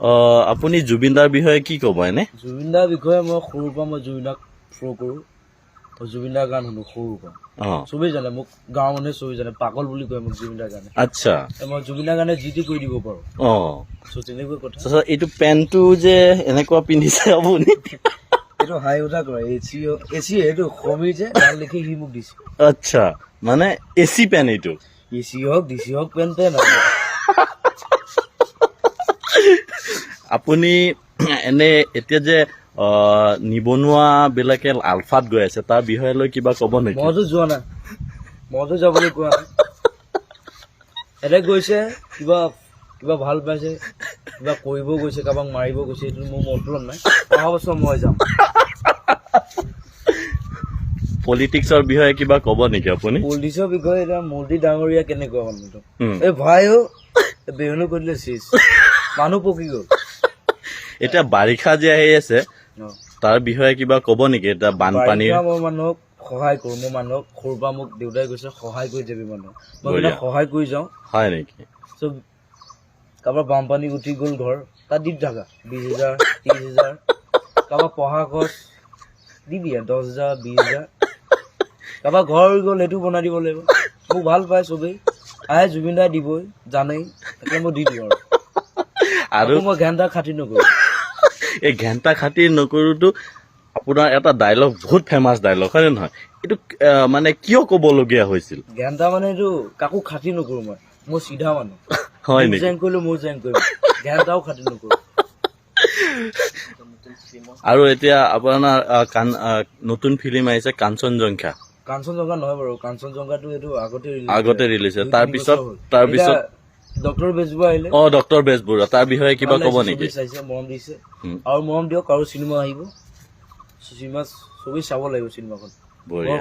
আপুনি জুবিন দাৰ বিষয়ে কি ক'ব এনে? জুবিন দাৰ বিষয়ে মই সৰুৰ পৰা মই জুবিন দাক ফ'ল' কৰোঁ। জুবিন দাৰ গান শুনো সৰুৰ পৰা। চবেই জানে মোক, গাঁৱৰ মানুহে চবেই জানে, পাগল বুলি কয় মোক জুবিন দাৰ গানে। আচ্ছা, মই জুবিন দাৰ গানে যি টি কৰি দিব পাৰোঁ। তেনেকুৱা কথা। এইটো পেণ্টটো যে এনেকুৱা পিন্ধিছে আপুনি, এইটো হাই উঠা কৰে, এচি এইটো সমীৰ যে গান লিখি সি মোক দিছে। আচ্ছা, মানে এচি পেণ্ট এইটো? এচি হওক ডিচি হওক পেণ্টে নহয়। আপুনি এনে এতিয়া যে নিবনুৱা বিলাকে আলফাত গৈ আছে তাৰ বিষয়ে লৈ কিবা ক'ব নেকি? মইতো যোৱা নাই, মইতো যাবলৈ কোৱা নাই। এনে গৈছে কিবা কিবা ভাল পাইছে, কিবা কৰিব গৈছে, কাৰোবাক মাৰিব গৈছে, এইটো মোৰ মতলব নাই। অহা বছৰ মই যাম। পলিটিক্সৰ বিষয়ে কিবা ক'ব নেকি আপুনি? পলিটিক্সৰ বিষয়ে এতিয়া মোদী ডাঙৰীয়া কেনেকুৱা মানুহটো, এই ভাইও বেহনো কৰি দিলে চিজ, মানুহ পকি গ'ল। এতিয়া বাৰিষা যে আহি আছে তাৰ বিষয়ে কিবা ক'ব নেকি? এতিয়া বানপানীৰ মই মানুহক সহায় কৰো, মই মানুহক সৰুৰ পৰা মোক দেউতাই কৈছে সহায় কৰি যাবি মানুহক, মই মানে সহায় কৰি যাওঁ। হয় নেকি? চব কাৰোবাৰ বানপানী উঠি গ'ল ঘৰ, তাত দি থাকা 20,000 30,000, কাৰোবাৰ পঢ়া খৰচ দিবি 10,000 20,000, কাৰোবাৰ ঘৰ গ'ল সেইটো বনাই দিব লাগিব। মোক ভাল পায় চবেই, আহে জুবিন দাই দিবই জানেই, তাকে মই দি দিওঁ। আৰু মই ঘণ্টা খাতি নকৰো। এই ঘণ্টা খাতি নকৰোতো আপোনাৰ এটা ডায়লগ, বহুত ফেমাছ ডায়লগ, হয় নে নহয়? এইটো মানে কিয় ক'বলগীয়া হৈছিল? ঘণ্টা মানে এইটো কাকো খাতি নকৰো, মই চিধা মানুহ। হয় নেকি? জেং কৰিলো মোৰ জেং কৰিম, ঘণ্টাও খাতি নকৰো। আৰু এতিয়া আপোনাৰ নতুন ফিল্ম আহিছে কাঞ্চনজংঘা। কাঞ্চনজংঘা নহয় বাৰু, কাঞ্চনজংঘাটো এইটো আগতে ৰিলিজ হৈছে। তাৰপিছত ডক্টৰ বেজবৰুৱা আহিলে। ডক্টৰ বেজবৰুৱা, তাৰ বিষয়ে কিবা ক'ব নেকি? চাইছে, মৰম দিছে, আৰু মৰম দিয়ক। আৰু চিনেমা আহিব, চিনেমা চবেই চাব লাগিব চিনেমাখন। বৰ ভাল।